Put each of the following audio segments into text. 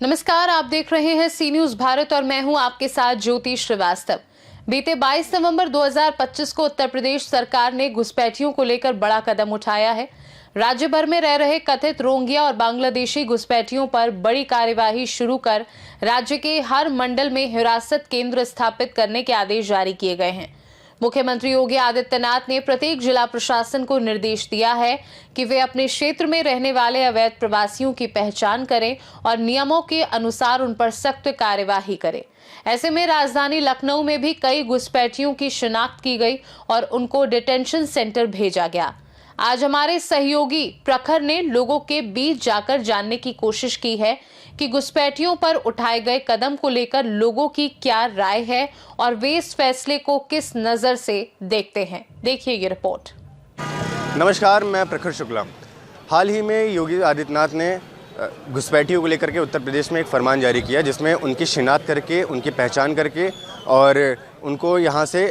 नमस्कार, आप देख रहे हैं सी न्यूज भारत और मैं हूं आपके साथ ज्योति श्रीवास्तव। बीते 22 नवंबर 2025 को उत्तर प्रदेश सरकार ने घुसपैठियों को लेकर बड़ा कदम उठाया है। राज्य भर में रह रहे कथित रोहिंग्या और बांग्लादेशी घुसपैठियों पर बड़ी कार्यवाही शुरू कर राज्य के हर मंडल में हिरासत केंद्र स्थापित करने के आदेश जारी किए गए हैं। मुख्यमंत्री योगी आदित्यनाथ ने प्रत्येक जिला प्रशासन को निर्देश दिया है कि वे अपने क्षेत्र में रहने वाले अवैध प्रवासियों की पहचान करें और नियमों के अनुसार उन पर सख्त कार्यवाही करें। ऐसे में राजधानी लखनऊ में भी कई घुसपैठियों की शिनाख्त की गई और उनको डिटेंशन सेंटर भेजा गया। आज हमारे सहयोगी प्रखर ने लोगों के बीच जाकर जानने की कोशिश की है कि घुसपैठियों पर उठाए गए कदम को लेकर लोगों की क्या राय है और वे इस फैसले को किस नजर से देखते हैं। देखिए ये रिपोर्ट। नमस्कार, मैं प्रखर शुक्ला। हाल ही में योगी आदित्यनाथ ने घुसपैठियों को लेकर के उत्तर प्रदेश में एक फरमान जारी किया, जिसमें उनकी शिनाख्त करके, उनकी पहचान करके और उनको यहाँ से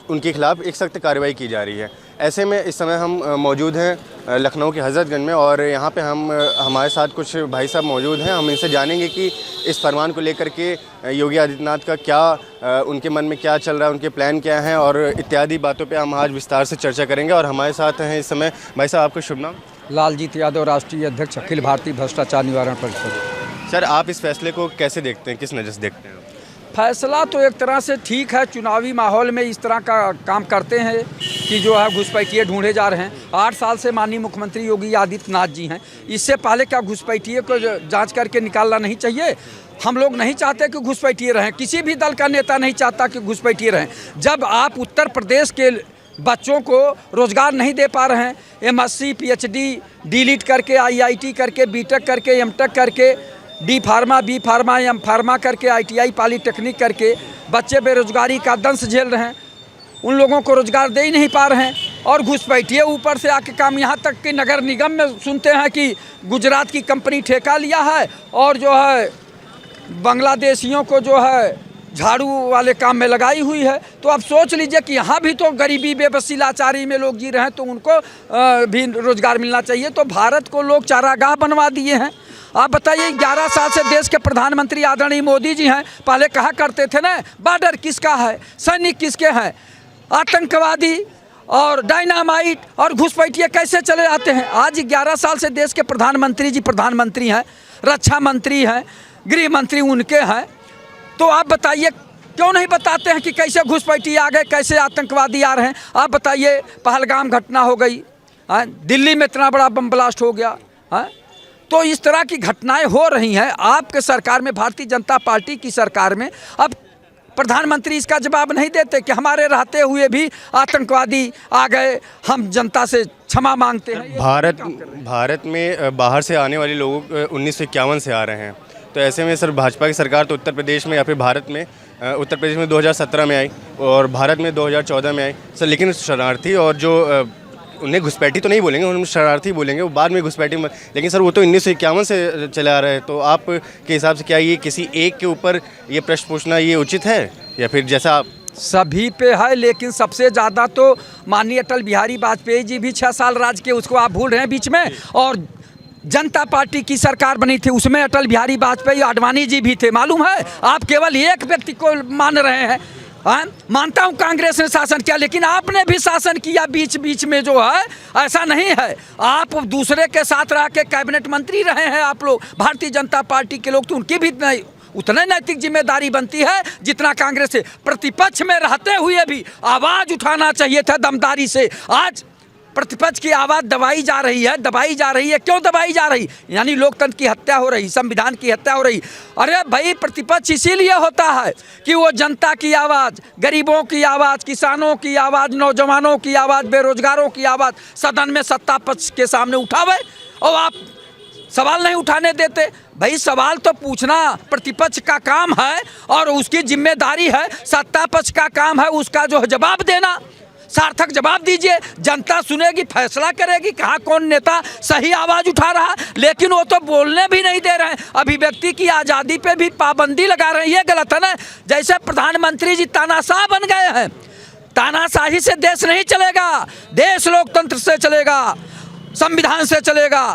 उनके खिलाफ एक सख्त कार्रवाई की जा रही है। ऐसे में इस समय हम मौजूद हैं लखनऊ के हज़रतगंज में और यहाँ पे हमारे साथ कुछ भाई साहब मौजूद हैं। हम इनसे जानेंगे कि इस फरमान को लेकर के योगी आदित्यनाथ का क्या उनके मन में क्या चल रहा है, उनके प्लान क्या हैं और इत्यादि बातों पे हम आज विस्तार से चर्चा करेंगे। और हमारे साथ हैं इस समय भाई साहब, आपका शुभ नाम? लालजीत यादव, राष्ट्रीय अध्यक्ष अखिल भारतीय भ्रष्टाचार निवारण परिषद। सर, आप इस फैसले को कैसे देखते हैं, किस नज़र से देखते हैं? फैसला तो एक तरह से ठीक है। चुनावी माहौल में इस तरह का काम करते हैं कि जो है घुसपैठिए ढूंढे जा रहे हैं। 8 साल से माननीय मुख्यमंत्री योगी आदित्यनाथ जी हैं। इससे पहले क्या घुसपैठिए को जांच करके निकालना नहीं चाहिए? हम लोग नहीं चाहते कि घुसपैठिए रहें, किसी भी दल का नेता नहीं चाहता कि घुसपैठिए रहें। जब आप उत्तर प्रदेश के बच्चों को रोज़गार नहीं दे पा रहे हैं, MSc PhD डीलिट करके, IIT करके, BTech करके, MTech करके, D pharma, B pharma, M pharma करके, ITI पॉलीटेक्निक करके बच्चे बेरोजगारी का दंश झेल रहे हैं। उन लोगों को रोजगार दे ही नहीं पा रहे हैं और घुसपैठिए ऊपर से आके काम। यहाँ तक कि नगर निगम में सुनते हैं कि गुजरात की कंपनी ठेका लिया है और जो है बांग्लादेशियों को जो है झाड़ू वाले काम में लगाई हुई है। तो आप सोच लीजिए कि यहाँ भी तो गरीबी, बेबसी, लाचारी में लोग जी रहे हैं, तो उनको भी रोजगार मिलना चाहिए। तो भारत को लोग चारागाह बनवा दिए हैं। आप बताइए, 11 साल से देश के प्रधानमंत्री आदरणीय मोदी जी हैं। पहले कहा करते थे ना, बॉर्डर किसका है, सैनिक किसके हैं, आतंकवादी और डायनामाइट और घुसपैठिए कैसे चले आते हैं। आज 11 साल से देश के प्रधानमंत्री जी प्रधानमंत्री हैं, रक्षा मंत्री हैं, गृह मंत्री उनके हैं। तो आप बताइए, क्यों नहीं बताते हैं कि कैसे घुसपैठिए आ गए, कैसे आतंकवादी आ रहे हैं। आप बताइए, पहलगाम घटना हो गई, दिल्ली में इतना बड़ा बम ब्लास्ट हो गया। तो इस तरह की घटनाएं हो रही हैं आपके सरकार में, भारतीय जनता पार्टी की सरकार में। अब प्रधानमंत्री इसका जवाब नहीं देते कि हमारे रहते हुए भी आतंकवादी आ गए, हम जनता से क्षमा मांगते हैं। भारत में बाहर से आने वाले लोग 1951 से आ रहे हैं। तो ऐसे में सर, भाजपा की सरकार तो उत्तर प्रदेश में या फिर भारत में उत्तर प्रदेश में 2017 में आई और भारत में 2014 में आई सर। लेकिन शरणार्थी और जो उन्हें घुसपैठी तो नहीं बोलेंगे, उन्हें शरारती बोलेंगे, वो बाद में घुसपैठी। लेकिन सर, वो तो 1951 से चले आ रहे हैं। तो आप के हिसाब से क्या ये किसी एक के ऊपर ये प्रश्न पूछना ये उचित है, या फिर जैसा आप? सभी पे है, लेकिन सबसे ज़्यादा तो माननीय अटल बिहारी वाजपेयी जी भी 6 साल राज के, उसको आप भूल रहे हैं बीच में। और जनता पार्टी की सरकार बनी थी, उसमें अटल बिहारी वाजपेयी, आडवाणी जी भी थे। मालूम है, आप केवल एक व्यक्ति को मान रहे हैं। मानता हूं कांग्रेस ने शासन किया, लेकिन आपने भी शासन किया बीच बीच में, जो है ऐसा नहीं है। आप दूसरे के साथ रह के कैबिनेट मंत्री रहे हैं आप लोग, भारतीय जनता पार्टी के लोग। तो उनकी भी नहीं उतने नैतिक जिम्मेदारी बनती है जितना कांग्रेस से। प्रतिपक्ष में रहते हुए भी आवाज़ उठाना चाहिए था दमदारी से। आज प्रतिपक्ष की आवाज़ दबाई जा रही है। क्यों दबाई जा रही? यानी लोकतंत्र की हत्या हो रही, संविधान की हत्या हो रही। अरे भाई, प्रतिपक्ष इसीलिए होता है कि वो जनता की आवाज़, गरीबों की आवाज़, किसानों की आवाज़, नौजवानों की आवाज़, बेरोजगारों की आवाज़ सदन में सत्ता पक्ष के सामने उठावे। और आप सवाल नहीं उठाने देते। भाई, सवाल तो पूछना प्रतिपक्ष का काम है और उसकी जिम्मेदारी है। सत्ता पक्ष का काम है उसका जो जवाब देना। सार्थक जवाब दीजिए, जनता सुनेगी, फैसला करेगी कहाँ कौन नेता सही आवाज़ उठा रहा। लेकिन वो तो बोलने भी नहीं दे रहे हैं। अभिव्यक्ति की आज़ादी पे भी पाबंदी लगा रहे हैं, ये गलत है ना। जैसे प्रधानमंत्री जी तानाशाह बन गए हैं। तानाशाही से देश नहीं चलेगा, देश लोकतंत्र से चलेगा, संविधान से चलेगा।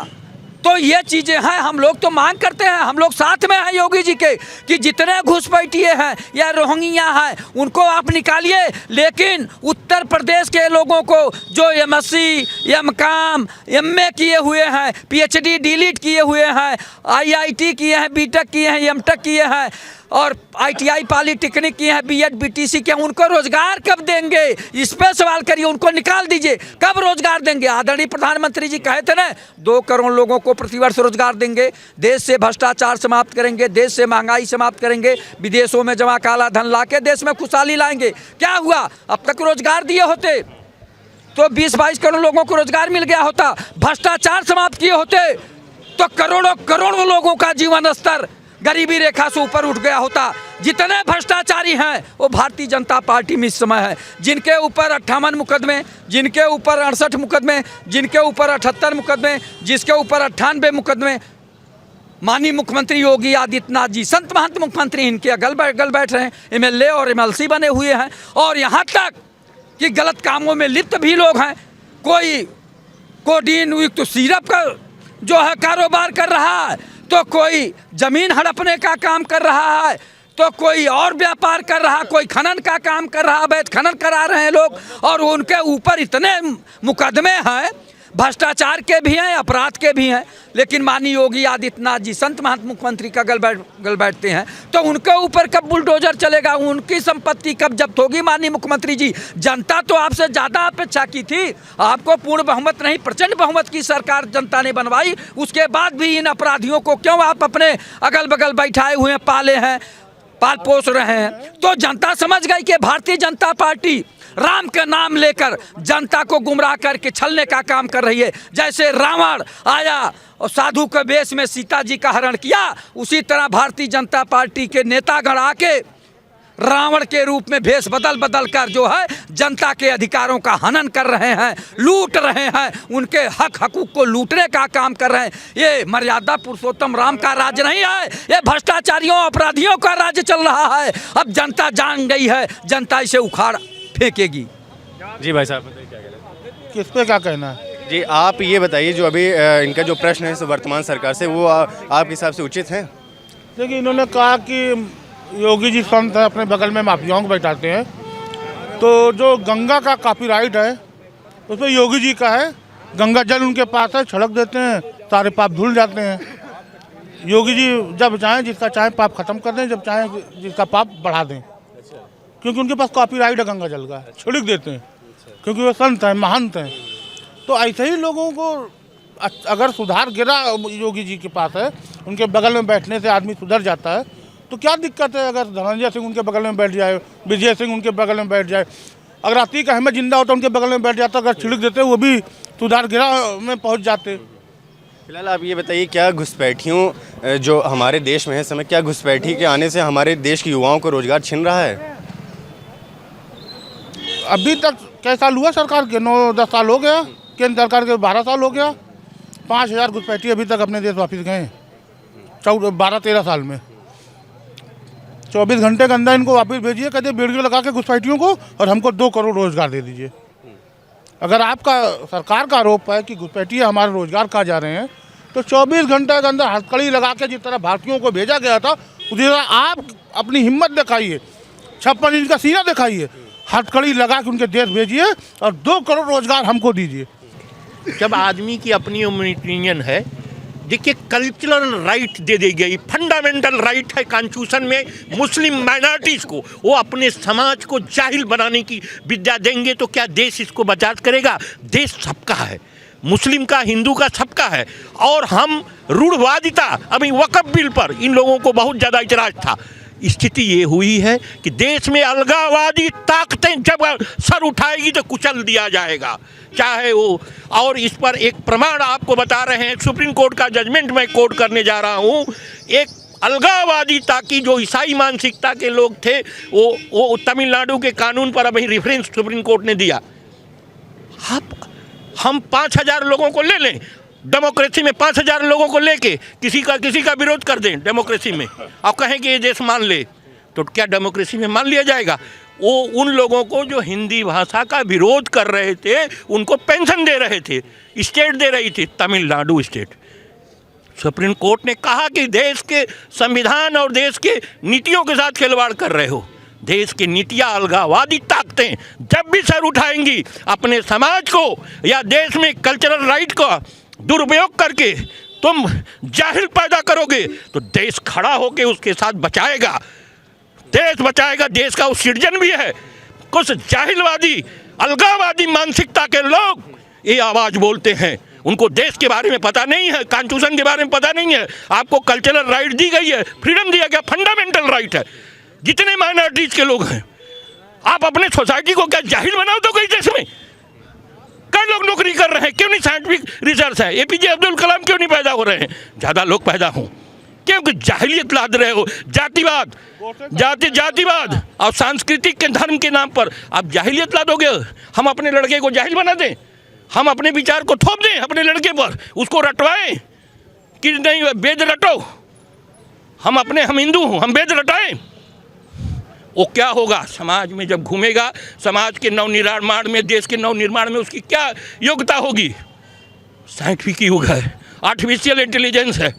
तो ये चीज़ें हैं, हम लोग तो मांग करते हैं, हम लोग साथ में हैं योगी जी के कि जितने घुसपैठिए हैं या रोहिंग्या हैं उनको आप निकालिए, लेकिन उत्तर प्रदेश के लोगों को जो एमएससी, एमकॉम, एमए किए हुए हैं, पीएचडी डीलिट किए हुए हैं, आईआईटी किए हैं, बीटेक किए हैं, एमटेक किए हैं और आईटीआई पॉलिटेक्निक किए हैं, बीएड बीटीसी किए हैं, उनको रोजगार कब देंगे? इस पे सवाल करिए, उनको निकाल दीजिए, कब रोजगार देंगे? आदरणीय प्रधानमंत्री जी कहे थे ना 2 करोड़ लोगों को प्रतिवर्ष रोजगार देंगे, देश से भ्रष्टाचार समाप्त करेंगे, देश से महंगाई समाप्त करेंगे, विदेशों में जमा काला धन ला के देश में खुशहाली लाएंगे। क्या हुआ? अब तक रोजगार दिए होते तो 20-22 करोड़ लोगों को रोजगार मिल गया होता, भ्रष्टाचार समाप्त किए होते तो करोड़ों करोड़ों लोगों का जीवन स्तर गरीबी रेखा से ऊपर उठ गया होता। जितने भ्रष्टाचारी हैं वो भारतीय जनता पार्टी में इस समय है, जिनके ऊपर 58 मुकदमे, जिनके ऊपर 68 मुकदमे, जिनके ऊपर 78 मुकदमे, जिसके ऊपर 98 मुकदमे। माननीय मुख्यमंत्री योगी आदित्यनाथ जी, संत महंत मुख्यमंत्री, इनके अगल बैठ रहे हैं, एमएलए और एमएलसी बने हुए हैं, और यहाँ तक कि गलत कामों में लिप्त भी लोग हैं। कोई कोडीन युक्त सिरप का जो है कारोबार कर रहा है, तो कोई जमीन हड़पने का काम कर रहा है, तो कोई और व्यापार कर रहा, कोई खनन का काम कर रहा, अवैध खनन करा रहे हैं लोग, और उनके ऊपर इतने मुकदमे हैं, भ्रष्टाचार के भी हैं, अपराध के भी हैं। लेकिन माननीय योगी आदित्यनाथ जी संत महंत मुख्यमंत्री का गल बैठते हैं, तो उनके ऊपर कब बुलडोजर चलेगा? उनकी संपत्ति कब जब्त होगी? माननीय मुख्यमंत्री जी, जनता तो आपसे ज़्यादा अपेक्षा की थी, आपको पूर्ण बहुमत नहीं प्रचंड बहुमत की सरकार जनता ने बनवाई, उसके बाद भी इन अपराधियों को क्यों आप अपने अगल बगल बैठाए हुए पाले हैं, पाल पोस रहे हैं? तो जनता समझ गई कि भारतीय जनता पार्टी राम का नाम लेकर जनता को गुमराह करके छलने का काम कर रही है। जैसे रावण आया और साधु के वेश में सीता जी का हरण किया, उसी तरह भारतीय जनता पार्टी के नेतागण आके रावण के रूप में भेष बदल कर जो है जनता के अधिकारों का हनन कर रहे हैं, लूट रहे हैं, उनके हक हकूक को लूटने का काम कर रहे हैं। ये मर्यादा पुरुषोत्तम राम का राज्य नहीं है, ये भ्रष्टाचारियों अपराधियों का राज्य चल रहा है। अब जनता जान गई है, जनता इसे उखाड़ फेंकेगी। जी भाई साहब बताइए क्या कहना है? किस पे क्या कहना है? जी आप ये बताइए, जो अभी इनका जो प्रश्न है वर्तमान सरकार से, वो आपके हिसाब से उचित है? देखिए, इन्होंने कहा कि योगी जी संत है, अपने बगल में माफियाओं को बैठाते हैं, तो जो गंगा का कॉपीराइट है उसमें योगी जी का है, गंगा जल उनके पास है, छिड़क देते हैं, सारे पाप धुल जाते हैं। योगी जी जब चाहें जिसका चाहें पाप खत्म कर दें, जब चाहें जिसका पाप बढ़ा दें, क्योंकि उनके पास कॉपीराइट है गंगा जल का, छिड़क देते हैं, क्योंकि वो संत हैं, महंत हैं। तो ऐसे ही लोगों को अगर सुधार गिरा योगी जी के पास है, उनके बगल में बैठने से आदमी सुधर जाता है, तो क्या दिक्कत है? अगर धनंजय सिंह उनके बगल में बैठ जाए, विजय सिंह उनके बगल में बैठ जाए, अगर अतीक अहमद जिंदा होता उनके बगल में बैठ जाता, अगर छिड़क देते वो भी सुधार गिरा में पहुंच जाते। फिलहाल आप ये बताइए, क्या घुसपैठियों जो हमारे देश में है समय, क्या घुसपैठी के आने से हमारे देश के युवाओं को रोजगार छिन रहा है? अभी तक कई साल हुआ सरकार के? 9-10 साल हो गया, केंद्र सरकार के 12 साल हो गया। 5000 घुसपैठी अभी तक अपने देश वापस गए 12-13 साल में। 24 घंटे के अंदर इनको वापस भेजिए, कहते वीडियो लगा के घुसपैठियों को, और हमको 2 करोड़ रोजगार दे दीजिए। अगर आपका सरकार का आरोप है कि घुसपैठिए हमारे रोजगार खा जा रहे हैं, तो 24 घंटे के अंदर हथकड़ी लगा के जिस तरह भारतीयों को भेजा गया था, उसी तरह आप अपनी हिम्मत दिखाइए, 56 इंच का सीना दिखाइए, हथकड़ी लगा के उनके देश भेजिए और 2 करोड़ रोजगार हमको दीजिए। जब आदमी की अपनी ओपिनियन है, देखिए कल्चरल राइट दे दी गई, फंडामेंटल राइट है कॉन्स्टिट्यूशन में मुस्लिम माइनॉरिटीज़ को, वो अपने समाज को जाहिल बनाने की विद्या देंगे तो क्या देश इसको बर्दाश्त करेगा? देश सबका है, मुस्लिम का, हिंदू का, सबका है। और हम रूढ़वादिता, अभी वक्फ बिल पर इन लोगों को बहुत ज़्यादा इतराज़ था। स्थिति ये हुई है कि देश में अलगाववादी ताकतें जब सर उठाएगी तो कुचल दिया जाएगा, चाहे वो। और इस पर एक प्रमाण आपको बता रहे हैं, सुप्रीम कोर्ट का जजमेंट मैं कोट करने जा रहा हूँ। एक अलगाववादी ताकि जो ईसाई मानसिकता के लोग थे, वो तमिलनाडु के कानून पर अभी रेफरेंस सुप्रीम कोर्ट ने दिया। हम 5000 लोगों को ले लें डेमोक्रेसी में, 5000 लोगों को लेके किसी का विरोध कर दें डेमोक्रेसी में और कहें कि ये देश मान ले, तो क्या डेमोक्रेसी में मान लिया जाएगा? वो उन लोगों को जो हिंदी भाषा का विरोध कर रहे थे उनको पेंशन दे रहे थे, स्टेट दे रही थी, तमिलनाडु स्टेट। सुप्रीम कोर्ट ने कहा कि देश के संविधान और देश के नीतियों के साथ खिलवाड़ कर रहे हो। देश की नीतियाँ, अलगाववादी ताकतें जब भी सर उठाएंगी अपने समाज को या देश में कल्चरल राइट का दुरुपयोग करके तुम जाहिल पैदा करोगे, तो देश खड़ा होकर उसके साथ बचाएगा, देश बचाएगा। देश का वो सिटीजन भी है। कुछ जाहिलवादी, अलगाववादी मानसिकता के लोग ये आवाज़ बोलते हैं, उनको देश के बारे में पता नहीं है, कॉन्स्टिट्यूशन के बारे में पता नहीं है। आपको कल्चरल राइट दी गई है, फ्रीडम दिया गया, फंडामेंटल राइट है। जितने माइनॉरिटीज के लोग हैं, आप अपने सोसाइटी को क्या जाहिल बनाओ तो कई देश में? कई लोग नौकरी कर रहे हैं, क्यों नहीं? साइंटिफिक रिसर्च है, एपीजे अब्दुल कलाम क्यों नहीं पैदा हो रहे हैं? ज़्यादा लोग पैदा हों, क्योंकि जाहिलियत लाद रहे हो, जातिवाद, जातिवाद और सांस्कृतिक के धर्म के नाम पर आप जाहिलियत लादोगे। हम अपने लड़के को जाहिल बना दें, हम अपने विचार को थोप दें अपने लड़के पर, उसको रटवाएं कि नहीं वेद रटो, हम हिंदू हूँ, हम वेद रटाएं। वो क्या होगा? समाज में जब घूमेगा, समाज के नवनिर्माण में, देश के नवनिर्माण में उसकी क्या योग्यता होगी? साइंटिफिक युग है, आर्टिफिशियल इंटेलिजेंस है।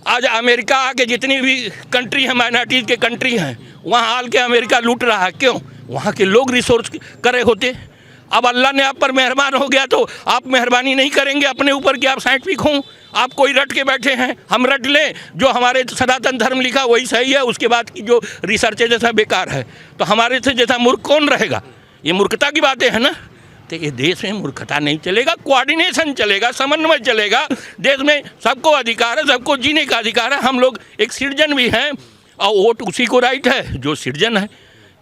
आज अमेरिका आके जितनी भी कंट्री है, माइनॉरिटीज़ के कंट्री हैं, वहाँ आल के अमेरिका लूट रहा है। क्यों? वहाँ के लोग रिसोर्स करे होते। अब अल्लाह ने आप पर मेहरबान हो गया तो आप मेहरबानी नहीं करेंगे अपने ऊपर कि आप साइंटिफिक हों? आप कोई रट के बैठे हैं, हम रट लें जो हमारे सनातन धर्म लिखा वही सही है, उसके बाद की जो रिसर्च है जैसा बेकार है, तो हमारे से जैसा मूर्ख कौन रहेगा? ये मूर्खता की बातें हैं ना। तो ये देश में मूर्खता नहीं चलेगा, कोऑर्डिनेशन चलेगा, समन्वय चलेगा। देश में सबको अधिकार है, सबको जीने का अधिकार है। हम लोग एक सिटीजन भी हैं और वोट उसी को राइट है जो सिटीजन है।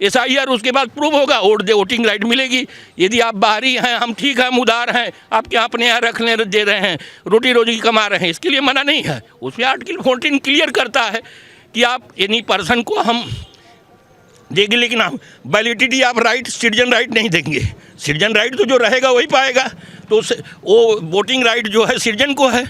SIR उसके बाद प्रूव होगा, वोटिंग राइट मिलेगी। यदि आप बाहरी हैं, हम ठीक है, हम उदार हैं, आप क्या अपने यहाँ रखने दे रहे हैं, रोटी रोजी कमा रहे हैं, इसके लिए मना नहीं है। उसमें आर्टिकल 14 क्लियर करता है कि आप एनी पर्सन को हम देंगे, लेकिन हम वैलिडिटी आप राइट, सिटीजन राइट नहीं देंगे। सिटीजन राइट तो जो रहेगा वही पाएगा। तो वो वोटिंग राइट जो है सिटीजन को है,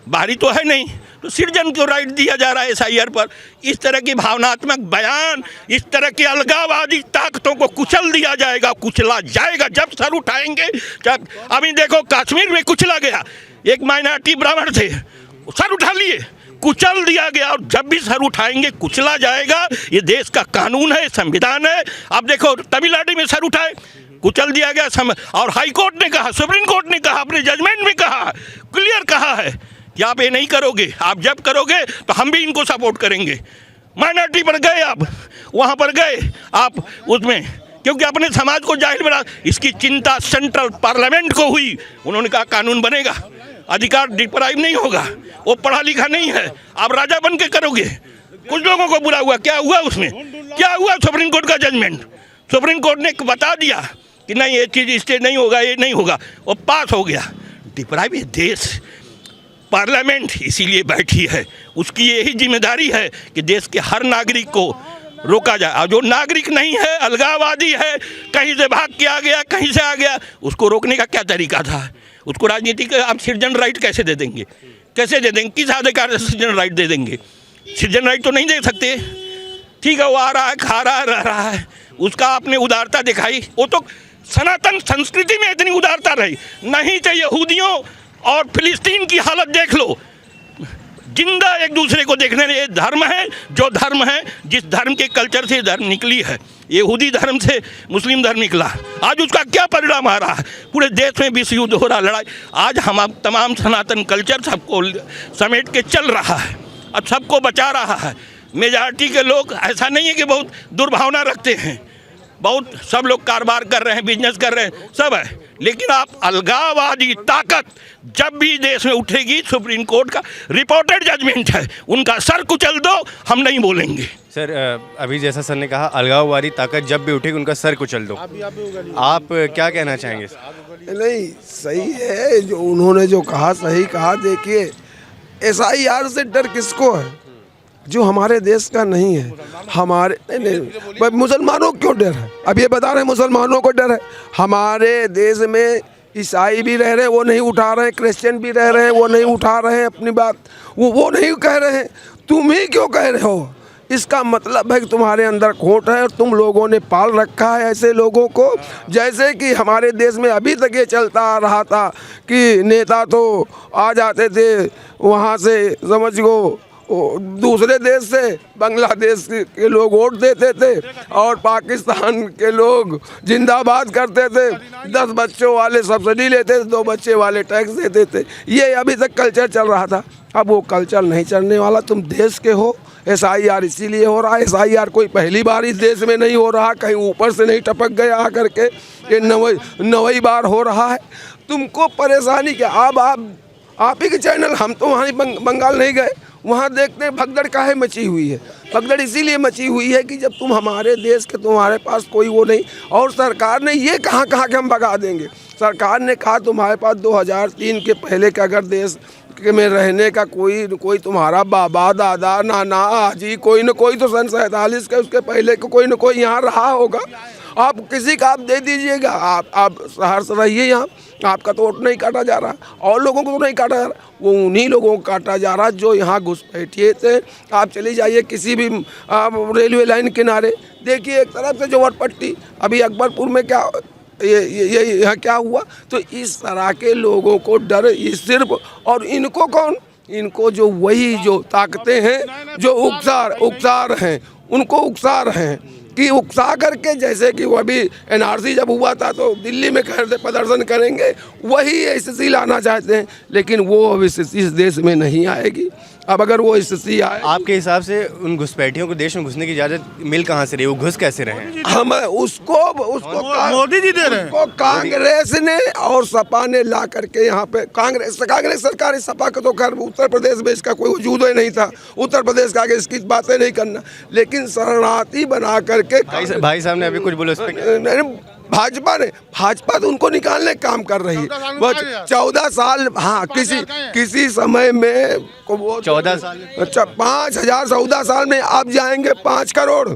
बाहरी तो है नहीं, तो सिटीजन को राइट दिया जा रहा है SIR पर। इस तरह की भावनात्मक बयान, इस तरह की अलगाववादी ताकतों को कुचल दिया जाएगा, कुचला जाएगा जब सर उठाएंगे। जब अभी देखो कश्मीर में कुचला गया, एक माइनॉरिटी ब्राह्मण थे, सर उठा लिए, कुचल दिया गया, और जब भी सर उठाएंगे कुचला जाएगा। ये देश का कानून है, संविधान है। अब देखो तमिलनाडु में सर उठाए, कुचल दिया गया। और हाई कोर्ट ने कहा, सुप्रीम कोर्ट ने कहा, अपने जजमेंट में कहा, क्लियर कहा है कि आप ये नहीं करोगे। आप जब करोगे तो हम भी इनको सपोर्ट करेंगे। माइनॉरिटी पर गए, आप वहाँ पर गए, आप उसमें, क्योंकि अपने समाज को जाहिल बना। इसकी चिंता सेंट्रल पार्लियामेंट को हुई, उन्होंने कहा कानून बनेगा, अधिकार डिप्राइव नहीं होगा। वो पढ़ा लिखा नहीं है, आप राजा बन के करोगे। कुछ लोगों को बुरा हुआ, क्या हुआ उसमें? क्या हुआ? सुप्रीम कोर्ट का जजमेंट, सुप्रीम कोर्ट ने बता दिया कि नहीं ये चीज़ इससे नहीं होगा, ये नहीं होगा, वो पास हो गया। डिप्राइव देश, पार्लियामेंट इसीलिए बैठी है, उसकी यही जिम्मेदारी है कि देश के हर नागरिक को रोका जाए। और जो नागरिक नहीं है, अलगाववादी है, कहीं से भाग के आ गया, कहीं से आ गया, उसको रोकने का क्या तरीका था? उसको राजनीतिक आप सिटीजन राइट कैसे दे देंगे? कैसे दे देंगे? किस अधिकार से सिटीजन राइट दे देंगे? सिटीजन राइट तो नहीं दे सकते। ठीक है, वो आ रहा है, खा रहा है, रह रहा है, उसका आपने उदारता दिखाई। वो तो सनातन संस्कृति में इतनी उदारता रही नहीं। तो यहूदियों और फिलिस्तीन की हालत देख लो, जिंदा एक दूसरे को देखने। ये धर्म है, जो धर्म है, जिस धर्म के कल्चर से धर्म निकली है, यहूदी धर्म से मुस्लिम धर्म निकला, आज उसका क्या परिणाम आ रहा है? पूरे देश में विश्व युद्ध हो रहा, लड़ाई। आज हम तमाम सनातन कल्चर सबको समेट के चल रहा है, अब सबको बचा रहा है। मेजॉरिटी के लोग ऐसा नहीं है कि बहुत दुर्भावना रखते हैं, बहुत सब लोग कारोबार कर रहे हैं, बिजनेस कर रहे हैं, सब है। लेकिन आप अलगाववादी ताकत जब भी देश में उठेगी, सुप्रीम कोर्ट का रिपोर्टेड जजमेंट है, उनका सर कुचल दो, हम नहीं बोलेंगे। सर अभी जैसा सर ने कहा, अलगाववादी ताकत जब भी उठेगी उनका सर कुचल दो, आप क्या कहना चाहेंगे? नहीं, सही है जो उन्होंने जो कहा, सही कहा। देखिए SIR से डर किसको है? जो हमारे देश का नहीं है। हमारे नहीं, मुसलमानों को क्यों डर है? अब ये बता रहे हैं मुसलमानों को डर है। हमारे देश में ईसाई भी रह रहे हैं, वो नहीं उठा रहे हैं, क्रिश्चियन भी रह रहे हैं, वो नहीं उठा रहे हैं अपनी बात, वो नहीं कह रहे हैं। तुम ही क्यों कह रहे हो इसका मतलब है कि तुम्हारे अंदर खोट है और तुम लोगों ने पाल रखा है ऐसे लोगों को। जैसे कि हमारे देश में अभी तक ये चलता आ रहा था कि नेता तो आ जाते थे वहाँ से, समझ गो दूसरे देश से, बांग्लादेश के लोग वोट देते थे और पाकिस्तान के लोग जिंदाबाद करते थे। 10 बच्चों वाले सब्सिडी लेते थे, 2 बच्चे वाले टैक्स देते थे। ये अभी तक कल्चर चल रहा था। अब वो कल्चर नहीं चलने वाला। तुम देश के हो। SIR इसीलिए हो रहा है। SIR कोई पहली बार इस देश में नहीं हो रहा, कहीं ऊपर से नहीं टपक गया आकर के, ये नवई बार हो रहा है। तुमको परेशानी क्या? अब आप ही के चैनल, हम तो वहाँ बंगाल नहीं गए, वहाँ देखते हैं भगदड़ काहे मची हुई है। भगदड़ इसीलिए मची हुई है कि जब तुम हमारे देश के, तुम्हारे पास कोई वो नहीं। और सरकार ने ये कहाँ के हम भगा देंगे। सरकार ने कहा तुम्हारे पास 2003 के पहले का अगर देश में रहने का कोई तुम्हारा बाबा दादा नाना आजी कोई न कोई तो सन 47 के उसके पहले को कोई न कोई यहाँ रहा होगा। आप किसी का आप दे दीजिएगा, आप शहर से रहिए यहाँ, आपका तो वोट नहीं काटा जा रहा और लोगों को तो नहीं काटा जा रहा, वो उन्हीं लोगों को काटा जा रहा जो यहाँ घुसपैठिए थे। आप चले जाइए किसी भी रेलवे लाइन किनारे, देखिए एक तरफ से जो वटपट्टी, अभी अकबरपुर में क्या ये यहाँ क्या हुआ। तो इस तरह के लोगों को डर ये सिर्फ, और इनको कौन, इनको जो वही जो ताकतें हैं जो उकसार हैं, उनको उकसार हैं कि उकसा करके, जैसे कि वो अभी NRC जब हुआ था तो दिल्ली में कह रहे थे प्रदर्शन करेंगे, वही स्थिति लाना चाहते हैं। लेकिन वो अब स्थिति इस देश में नहीं आएगी। अब अगर वो स्थिति आए, आपके हिसाब से उन घुसपैठियों को देश में घुसने की इजाज़त मिल कहाँ से रही? वो घुस कैसे रहे हैं? हम उसको मोदी जी दे रहे हैं। उसको कांग्रेस ने और सपा ने ला करके यहाँ पे, कांग्रेस सरकार, सपा का तो खैर उत्तर प्रदेश में इसका कोई वजूद ही नहीं था। उत्तर प्रदेश का आगे इसकी बातें नहीं करना, लेकिन शरणार्थी बना करके भाई साहब ने अभी कुछ बोला उस पर? भाजपा तो उनको निकालने का काम कर रही है। वो 14 साल, हाँ किसी समय में 14 साल, अच्छा 5000 14 साल में अब जाएंगे 5 करोड़,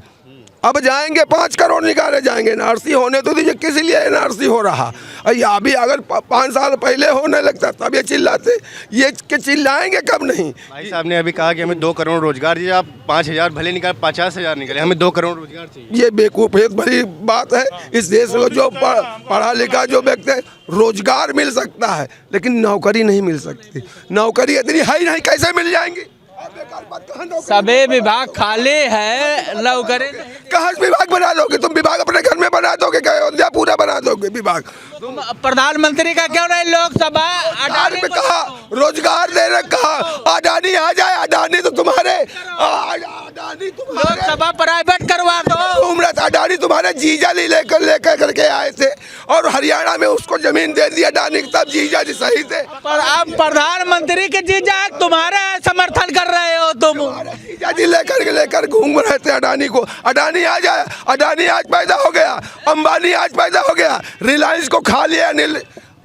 अब जाएंगे 5 करोड़ निकाले जाएंगे। NRC होने तो दीजिए, किस लिए NRC हो रहा? या अभी अगर 5 साल पहले होने लगता तब ये चिल्लाते, ये कि चिल्लाएंगे कब नहीं। भाई साहब ने अभी कहा कि हमें 2 करोड़ रोजगार चाहिए। आप 5000 भले निकाले, 50,000 निकले, हमें 2 करोड़ रोजगार चाहिए। ये बेवकूफ़ियत भरी बात है। इस देश में जो पढ़ा लिखा जो व्यक्ति है, रोजगार मिल सकता है लेकिन नौकरी नहीं मिल सकती। नौकरी इतनी है ही नहीं, कैसे मिल जाएंगी? सभी विभाग खाली है, नौकरी कहाँ विभाग बना दोगे तुम? विभाग अपने घर में बना दोगे क्या? अयोध्या पूरा बना दोगे विभाग? तुम प्रधानमंत्री का क्यों नहीं लोकसभा अडानी पे कहा, रोजगार देने कहा, अडानी आ जाए। अडानी तो तुम्हारे लोकसभा प्राइवेट करवा दो। अडानी तुम्हारे जीजा लेकर करके आए थे और हरियाणा में उसको जमीन दे दी अडानी, तब जीजा जी सही थे। पर अब प्रधानमंत्री के जीजा तुम्हारे समर्थन कर रहे हो तुम। जीजा जी लेकर घूम रहे थे अडानी को। अडानी आ जाए, अडानी आज पैदा हो गया, अंबानी आज पैदा हो गया, रिलायंस को खा लिया,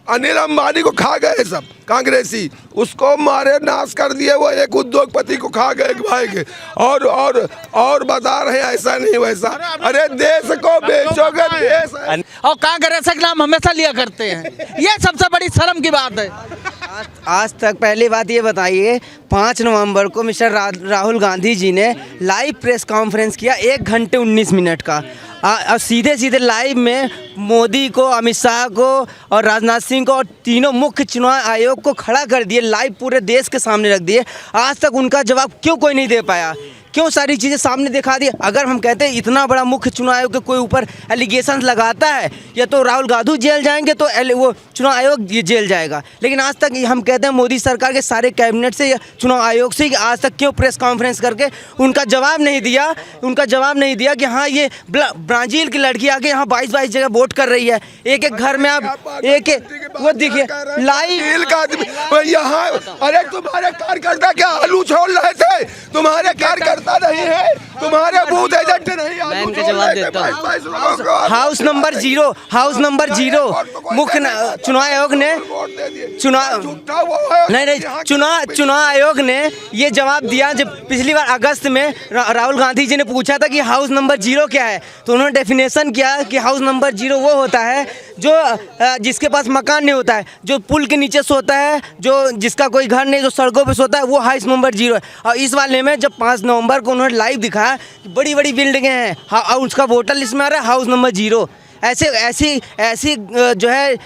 अनिल अंबानी को खा गए सब कांग्रेसी, उसको मारे नाश कर दिए। वो एक उद्योगपति को खा गए भाई के, और बता रहे हैं ऐसा नहीं वैसा। अरे देश को बेचोगे देश। और कांग्रेस का नाम हमेशा लिया करते हैं, ये सबसे बड़ी शर्म की बात है। आज तक पहली बात ये बताइए, 5 नवंबर को मिस्टर राहुल गांधी जी ने लाइव प्रेस कॉन्फ्रेंस किया 1 घंटे 19 मिनट का, और सीधे लाइव में मोदी को, अमित शाह को और राजनाथ सिंह को और तीनों मुख्य चुनाव आयोग को खड़ा कर दिए, लाइव पूरे देश के सामने रख दिए। आज तक उनका जवाब क्यों कोई नहीं दे पाया? क्यों सारी चीज़ें सामने दिखा दी? अगर हम कहते हैं इतना बड़ा मुख्य चुनाव आयोग के कोई ऊपर एलिगेशन लगाता है, या तो राहुल गांधी जेल जाएंगे तो वो चुनाव आयोग जेल जाएगा। लेकिन आज तक हम कहते हैं मोदी सरकार के सारे कैबिनेट से या चुनाव आयोग से आज तक क्यों प्रेस कॉन्फ्रेंस करके उनका जवाब नहीं दिया कि हाँ ये ब्राज़ील की लड़की आके यहाँ 22 जगह वोट कर रही है। एक घर में आप एक वो देखिए लाइव का यहाँ। अरे तुम्हारे कार्यकर्ता क्या आलू छोड़ रहे थे? तुम्हारे कार्यकर्ता नहीं है, तुम्हारे बूथ एजेंट नहीं। मैं इनका जवाब देता हूँ। हाउस नंबर 0 मुख्य चुनाव आयोग ने चुनाव आयोग ने ये जवाब दिया। जब पिछली बार अगस्त में राहुल गांधी जी ने पूछा था कि हाउस नंबर 0 क्या है, तो उन्होंने डेफिनेशन किया कि हाउस नंबर 0 वो होता है जो जिसके पास मकान नहीं होता है, जो पुल के नीचे सोता है, जो जिसका कोई घर नहीं, जो सड़कों पे सोता है, वो हाउस नंबर 0 है। और इस वाले में जब 5 नवंबर को उन्होंने लाइव दिखाया बड़ी बड़ी बिल्डिंगें हैं, और उसका वोटर लिस्ट में आ रहा है हाउस नंबर 0। ऐसी जो है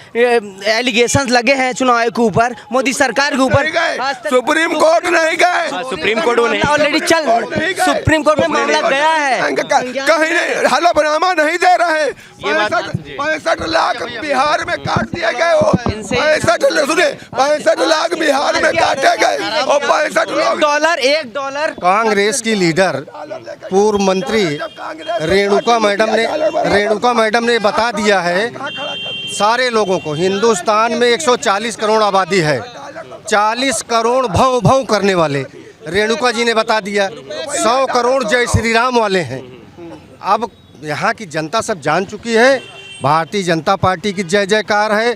एलिगेशंस लगे हैं चुनाव आयोग के ऊपर, मोदी सरकार के ऊपर। सुप्रीम कोर्ट नहीं गए, supreme court already supreme court में मामला गया है, कहीं नहीं हलफनामा नहीं दे रहे। 65 लाख बिहार में काट दिए गए, वो 65 लाख बिहार में काटे गए और 65 लाख $1 कांग्रेस की लीडर पूर्व मंत्री रेणुका मैडम ने बता दिया है सारे लोगों को, हिंदुस्तान में 140 करोड़ आबादी है, 40 करोड़ भौं भौं करने वाले रेणुका जी ने बता दिया, 100 करोड़ जय श्री राम वाले हैं। अब यहाँ की जनता सब जान चुकी है, भारतीय जनता पार्टी की जय जयकार है,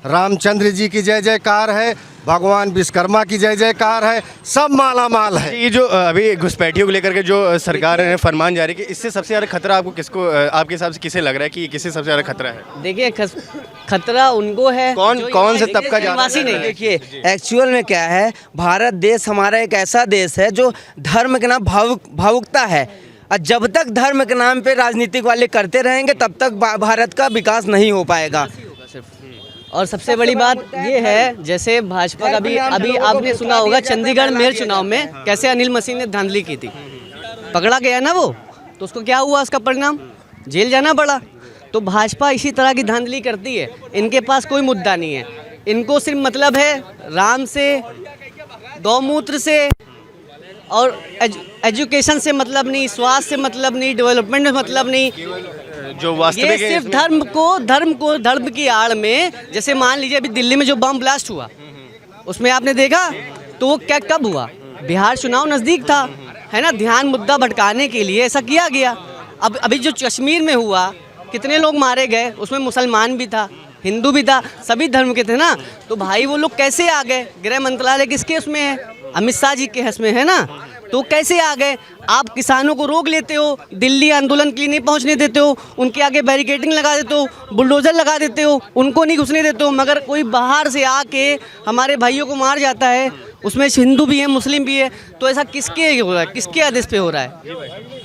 रामचंद्र जी की जय जयकार है, भगवान विश्वकर्मा की जय जयकार है, सब माला माल है। ये जो अभी घुसपैठियों को लेकर के जो सरकार ने फरमान जारी किया, इससे सबसे ज़्यादा खतरा आपको किसको, आपके हिसाब से किसे लग रहा है कि किससे सबसे ज़्यादा खतरा है? देखिए खतरा उनको है, कौन से तबका निवासी नहीं। देखिए एक्चुअल में क्या है, भारत देश हमारा एक ऐसा देश है जो धर्म के नाम भावुकता है, और जब तक धर्म के नाम पे राजनीतिक वाले करते रहेंगे तब तक भारत का विकास नहीं हो पाएगा। और सबसे बड़ी बात ये है, जैसे भाजपा का अभी आपने सुना होगा चंडीगढ़ मेयर चुनाव में कैसे अनिल मसीह ने धांधली की थी, पकड़ा गया ना वो, तो उसको क्या हुआ, उसका परिणाम जेल जाना पड़ा। तो भाजपा इसी तरह की धांधली करती है, इनके पास कोई मुद्दा नहीं है, इनको सिर्फ मतलब है राम से, गौमूत्र से, और एजुकेशन से मतलब नहीं, स्वास्थ्य से मतलब नहीं, डेवलपमेंट में मतलब नहीं, जो वास्तविक ये सिर्फ धर्म की आड़ में। जैसे मान लीजिए अभी दिल्ली में जो बम ब्लास्ट हुआ, उसमें आपने देखा तो वो क्या कब हुआ, बिहार चुनाव नज़दीक था, है ना, ध्यान मुद्दा भटकाने के लिए ऐसा किया गया। अब अभी जो कश्मीर में हुआ, कितने लोग मारे गए, उसमें मुसलमान भी था, हिंदू भी था, सभी धर्म के थे ना। तो भाई वो लोग कैसे आ गए? गृह मंत्रालय किसके उसमें है? अमित शाह जी के हस में है ना, तो कैसे आ गए? आप किसानों को रोक लेते हो, दिल्ली आंदोलन के लिए नहीं पहुंचने देते हो, उनके आगे बैरिकेडिंग लगा देते हो, बुलडोजर लगा देते हो, उनको नहीं घुसने देते हो, मगर कोई बाहर से आके हमारे भाइयों को मार जाता है, उसमें हिंदू भी है, मुस्लिम भी है, तो ऐसा किसके हो रहा है, किसके आदेश पे हो रहा है?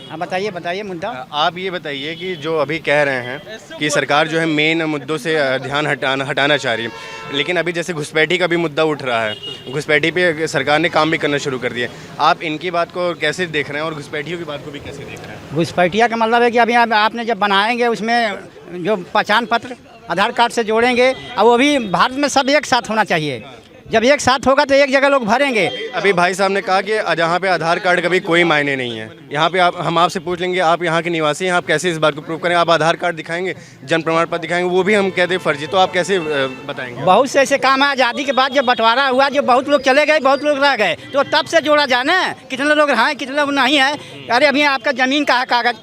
हाँ बताइए मुद्दा। आप ये बताइए कि जो अभी कह रहे हैं कि सरकार जो है मेन मुद्दों से ध्यान हटाना चाह रही है, लेकिन अभी जैसे घुसपैठी का भी मुद्दा उठ रहा है, घुसपैठी पे सरकार ने काम भी करना शुरू कर दिया, आप इनकी बात को कैसे देख रहे हैं और घुसपैठियों की बात को भी कैसे देख रहे हैं? घुसपैठिया का मतलब है कि अभी आपने जब बनाएंगे उसमें जो पहचान पत्र आधार कार्ड से जोड़ेंगे, अब वो भी भारत में सब एक साथ होना चाहिए, जब एक साथ होगा तो एक जगह लोग भरेंगे। अभी भाई साहब ने कहा कि जहाँ पे आधार कार्ड का भी कोई मायने नहीं है, यहाँ पे हम आपसे पूछ लेंगे, आप यहाँ के निवासी हैं, आप कैसे इस बात को प्रूव करें? आप आधार कार्ड दिखाएंगे, जन प्रमाण पत्र दिखाएंगे, वो भी हम कहते हैं फर्जी, तो आप कैसे बताएंगे? बहुत से ऐसे काम है, आज़ादी के बाद जब बंटवारा हुआ, जो बहुत लोग चले गए, बहुत लोग रह गए, तो तब से जोड़ा जाना, कितने लोग हैं कितने लोग नहीं है। अरे अभी आपका ज़मीन का है कागज़,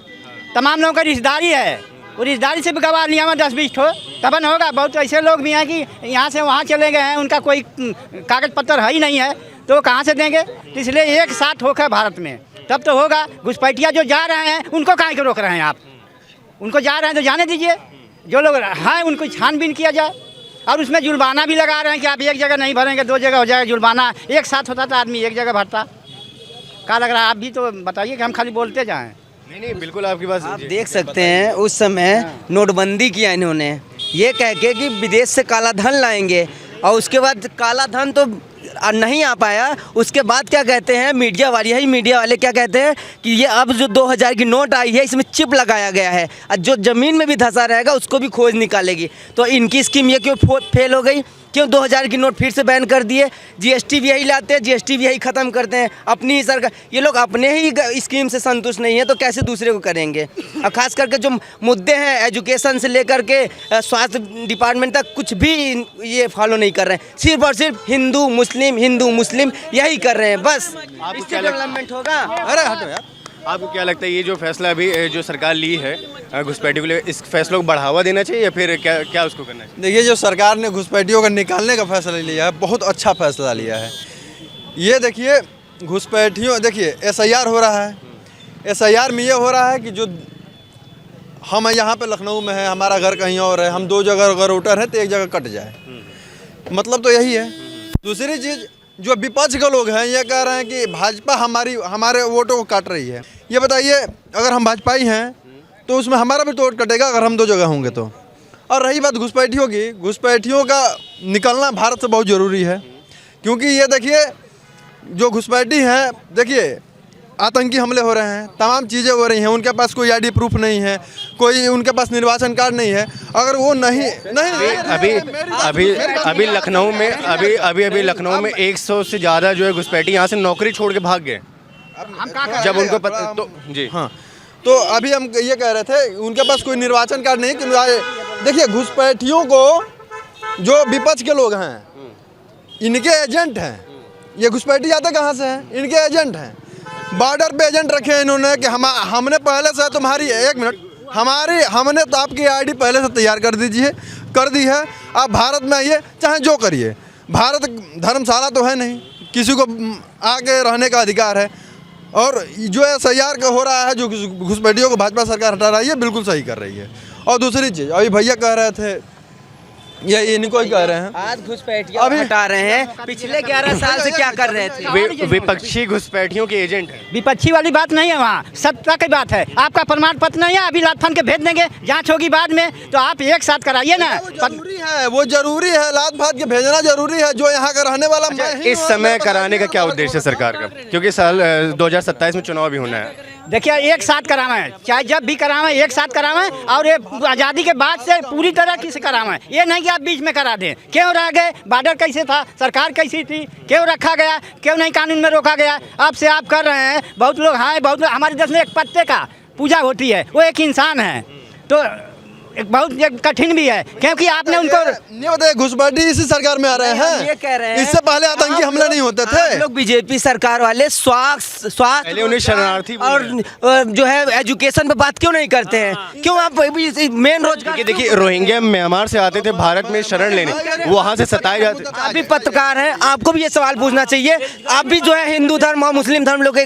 तमाम लोगों का रिश्तेदारी है, वो रिश्तेदारी से भी गवाह लिया हुआ 10-20 ठो, तब न होगा। बहुत ऐसे लोग भी हैं कि यहाँ से वहाँ चले गए हैं, उनका कोई कागज़ पत्र है ही नहीं है, तो वो कहाँ से देंगे? तो इसलिए एक साथ होकर भारत में तब तो होगा। घुसपैठिया जो जा रहे हैं उनको काहे के रोक रहे हैं आप? उनको जा रहे हैं तो जाने दीजिए, जो लोग हैं उनको छानबीन किया जाए। और उसमें जुर्माना भी लगा रहे हैं कि आप एक जगह नहीं भरेंगे, 2 जगह हो जाएगा जुर्माना। एक साथ होता था आदमी एक जगह भरता, क्या लग रहा है? आप भी तो बताइए कि हम खाली बोलते जाएँ। नहीं बिल्कुल आपकी बात। आप देख सकते हैं उस समय नोटबंदी किया इन्होंने, ये कह के कि विदेश से काला धन लाएंगे, और उसके बाद काला धन तो नहीं आ पाया। उसके बाद क्या कहते हैं मीडिया वाले क्या कहते हैं कि ये अब जो 2000 की नोट आई है इसमें चिप लगाया गया है, और जो ज़मीन में भी धंसा रहेगा उसको भी खोज निकालेगी। तो इनकी स्कीम ये क्यों फेल हो गई? क्यों 2000 की नोट फिर से बैन कर दिए? जीएसटी भी यही लाते हैं, जीएसटी भी यही ख़त्म करते हैं अपनी ही सरकार। ये लोग अपने ही स्कीम से संतुष्ट नहीं है तो कैसे दूसरे को करेंगे? और ख़ास करके जो मुद्दे हैं एजुकेशन से लेकर के स्वास्थ्य डिपार्टमेंट तक कुछ भी ये फॉलो नहीं कर रहे हैं, सिर्फ और सिर्फ हिंदू मुस्लिम यही कर रहे हैं, बस इससे डेवलपमेंट होगा। अरे हटो यार। आपको क्या लगता है ये जो फैसला अभी जो सरकार ली है घुसपैठियों के लिए, इस फैसले को बढ़ावा देना चाहिए या फिर क्या उसको करना चाहिए? देखिए, जो सरकार ने घुसपैठियों को निकालने का फैसला लिया है, बहुत अच्छा फैसला लिया है। ये देखिए घुसपैठियों, देखिए SIR हो रहा है, SIR में ये हो रहा है कि जो हम यहाँ पे लखनऊ में है, हमारा घर कहीं और है, हम 2 जगह अगर वोटर हैं तो एक जगह कट जाए, मतलब तो यही है। दूसरी चीज़, जो विपक्ष के लोग हैं ये कह रहे हैं कि भाजपा हमारे वोटों को काट रही है। ये बताइए, अगर हम भाजपाई हैं तो उसमें हमारा भी तो वोट कटेगा अगर हम 2 जगह होंगे तो। और रही बात घुसपैठियों की, घुसपैठियों का निकलना भारत से बहुत ज़रूरी है, क्योंकि ये देखिए जो घुसपैठी हैं, देखिए आतंकी हमले हो रहे हैं, तमाम चीज़ें हो रही हैं, उनके पास कोई आईडी प्रूफ नहीं है, कोई उनके पास निर्वाचन कार्ड नहीं है। अगर वो नहीं अभी लखनऊ में अभी लखनऊ में 100 से ज़्यादा जो है घुसपैठी यहाँ से नौकरी छोड़ के भाग गए जब उनको पता तो जी। हाँ, तो अभी हम ये कह रहे थे उनके पास कोई निर्वाचन कार्ड नहीं। देखिए घुसपैठियों को जो विपक्ष के लोग हैं इनके एजेंट हैं, ये घुसपैठी आते कहाँ से हैं, इनके एजेंट हैं। बॉर्डर पे एजेंट रखे हैं इन्होंने कि हमने पहले से तुम्हारी, एक मिनट, हमने तो आपकी आईडी पहले से तैयार कर दी है, आप भारत में आइए चाहे जो करिए। भारत धर्मशाला तो है नहीं, किसी को आके रहने का अधिकार है। और जो SIR का हो रहा है, जो घुसपैठियों को भाजपा सरकार हटा रही है, बिल्कुल सही कर रही है। और दूसरी चीज़, अभी भैया कह रहे थे, ये इनको ही कह रहे हैं, आज घुसपैठियों को हटा रहे हैं, पिछले 11 साल से क्या कर रहे थे? विपक्षी घुसपैठियों के एजेंट हैं। विपक्षी वाली बात नहीं है, वहाँ सत्ता की बात है। आपका प्रमाण पत्र नहीं है, अभी लात फान के भेज देंगे, जांच होगी बाद में, तो आप एक साथ कराइए ना। वो जरूरी है, लात फात के भेजना जरूरी है। जो यहाँ का रहने वाला इस समय कराने का क्या उद्देश्य है सरकार का, क्योंकि साल 2027 में चुनाव भी होना है। देखिए एक साथ करावें, चाहे जब भी करावें एक साथ करावें, और ये आज़ादी के बाद से पूरी तरह से करावें। ये नहीं कि आप बीच में करा दें। क्यों रह गए, बॉर्डर कैसे था, सरकार कैसी थी, क्यों रखा गया, क्यों नहीं कानून में रोका गया। आपसे आप कर रहे हैं, बहुत लोग हैं, बहुत लोग, हमारे देश में एक पत्ते का पूजा होती है, वो एक इंसान है, तो बहुत कठिन भी है, क्योंकि आपने उनको नहीं बताया। घुसपैठी इसी सरकार में आ रहे हैं, ये कह रहे हैं, इससे पहले आतंकी हमले नहीं होते थे। लोग बीजेपी सरकार वाले स्वास्थ्य उन्हें शरणार्थी और जो है एजुकेशन पे बात क्यों नहीं करते हैं? क्यों आप मेन रोजगार? देखिए रोहिंग्या म्यांमार से आते थे भारत में शरण लेने, वहाँ से सताए जाते। आप भी पत्रकार हैं, आपको भी ये सवाल पूछना चाहिए। आप भी जो है हिंदू धर्म और मुस्लिम धर्म लोग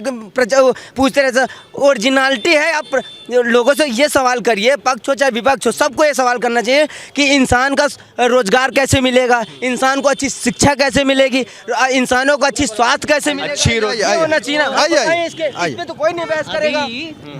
पूछते रहते, ओरिजिनलिटी है। आप लोगों से ये सवाल करिए, पक्ष हो चाहे विपक्ष हो, सबको ये सवाल करना चाहिए कि इंसान का रोजगार कैसे मिलेगा, इंसान को अच्छी शिक्षा कैसे मिलेगी, इंसानों को अच्छी स्वास्थ्य कैसे मिलेगी, अच्छी होना चाहिए। इसमें तो कोई नहीं बहस करेगा।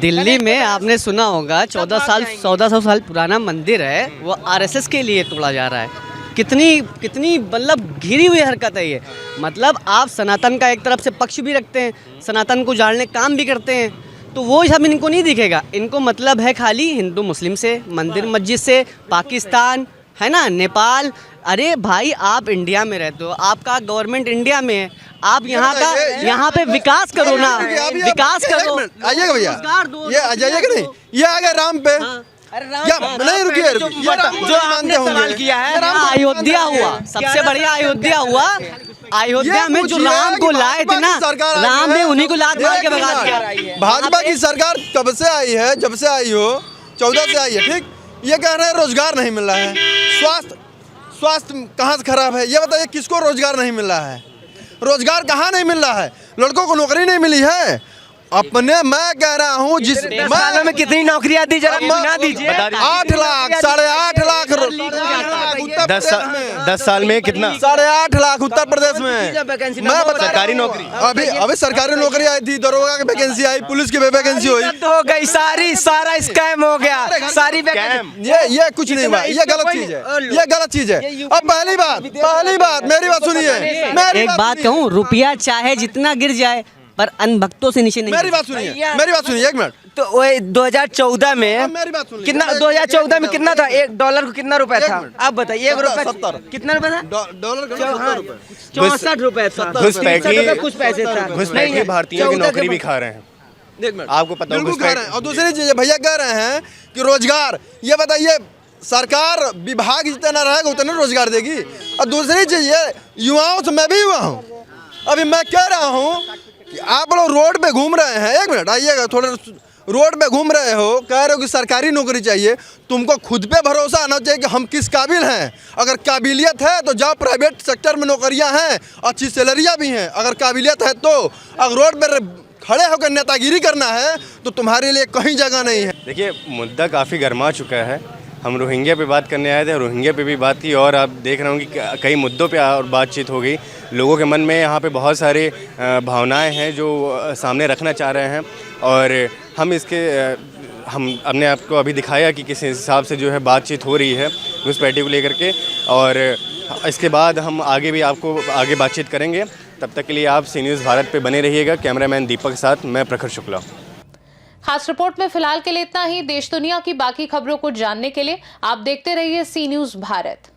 दिल्ली में आपने सुना होगा 1400 साल पुराना मंदिर है, वो RSS के लिए तोड़ा जा रहा है। कितनी मतलब घिरी हुई हरकत है ये। मतलब आप सनातन का एक तरफ से पक्ष भी रखते हैं, सनातन को जाड़ने काम भी करते हैं, तो वो सब इनको नहीं दिखेगा। इनको मतलब है खाली हिंदू मुस्लिम से, मंदिर मस्जिद से, पाकिस्तान है ना, नेपाल। अरे भाई आप इंडिया में रहते हो, आपका गवर्नमेंट इंडिया में है, आप यहाँ पे विकास करो ना, विकास करो। आइएगा भैया, ये आ जाइएगा नहीं, ये आ गए राम पे। नहीं रुकिए, जो आपने सवाल किया है, अयोध्या हुआ, सबसे बढ़िया अयोध्या हुआ। अयोध्या में जो राम को लाए थे ना, राम ने उन्हीं को लात मार के भगा दिया। भाजपा की सरकार कब से आई है, जब से आई हो, 14 से आई है, ठीक। ये कह रहे हैं रोजगार नहीं मिल रहा है, स्वास्थ्य कहाँ से खराब है, ये बताइए किसको रोजगार नहीं मिल रहा है? रोजगार कहाँ नहीं मिल रहा है? लड़कों को नौकरी नहीं मिली है। अपने मैं कह रहा हूँ, जिस सालों में कितनी नौकरियां दी, जरा गिना दीजिए। 8 लाख, 8.5 लाख, 10 साल में कितना? 8.5 लाख उत्तर प्रदेश में। मैं सरकारी नौकरी, अभी सरकारी नौकरी आई थी, दरोगा की वैकेंसी आई, पुलिस की वैकेंसी हुई, हो गई सारा स्कैम हो गया, सारी ये कुछ नहीं हुआ, ये गलत चीज है, ये गलत चीज है। अब पहली बात मेरी बात सुनिए, एक बात कहूँ, रुपया चाहे जितना गिर जाए पर अनभक्तों से नीचे नहीं। मेरी बात सुनिए, एक मिनट। तो वो 2014 में कितना, 2014 में कितना था, $1 को कितना रुपए था? आप बताइए, ₹1 कितना रुपए था? $64 था। कुछ पैसे था। घुसपैठी भारतीयों की नौकरी भी खा रहे हैं, आपको पता है। और दूसरी चीज भैया कह रहे हैं कि रोजगार, ये बताइए सरकार विभाग जितना रहेगा उतना रोजगार देगी। और दूसरी चीज ये, युवाओं से मैं भी युवा हूँ, अभी मैं कह रहा हूँ कि आप लोग रोड पे घूम रहे हैं, एक मिनट आइएगा, थोड़ा रोड पे घूम रहे हो, कह रहे हो कि सरकारी नौकरी चाहिए। तुमको खुद पे भरोसा आना चाहिए कि हम किस काबिल हैं। अगर काबिलियत है तो जाओ, प्राइवेट सेक्टर में नौकरियां हैं, अच्छी सैलरियां भी हैं। अगर काबिलियत है तो, अगर रोड पे खड़े होकर नेतागिरी करना है तो तुम्हारे लिए कहीं जगह नहीं है। देखिए, मुद्दा काफ़ी गर्मा चुका है। हम रोहिंग्या पे बात करने आए थे, रोहिंग्या पे भी बात की और आप देख रहे होंगे कि कई मुद्दों पे और बातचीत हो गई। लोगों के मन में यहाँ पे बहुत सारे भावनाएं हैं जो सामने रखना चाह रहे हैं और हम अपने आप को अभी दिखाया कि किस हिसाब से जो है बातचीत हो रही है घुसपैठी को लेकर के, और इसके बाद हम आगे भी आपको आगे बातचीत करेंगे। तब तक के लिए आप सी न्यूज़ भारत पे बने रहिएगा। कैमरामैन दीपक के साथ मैं प्रखर शुक्ला। खास रिपोर्ट में फिलहाल के लिए इतना ही। देश दुनिया की बाकी खबरों को जानने के लिए आप देखते रहिए सी न्यूज़ भारत।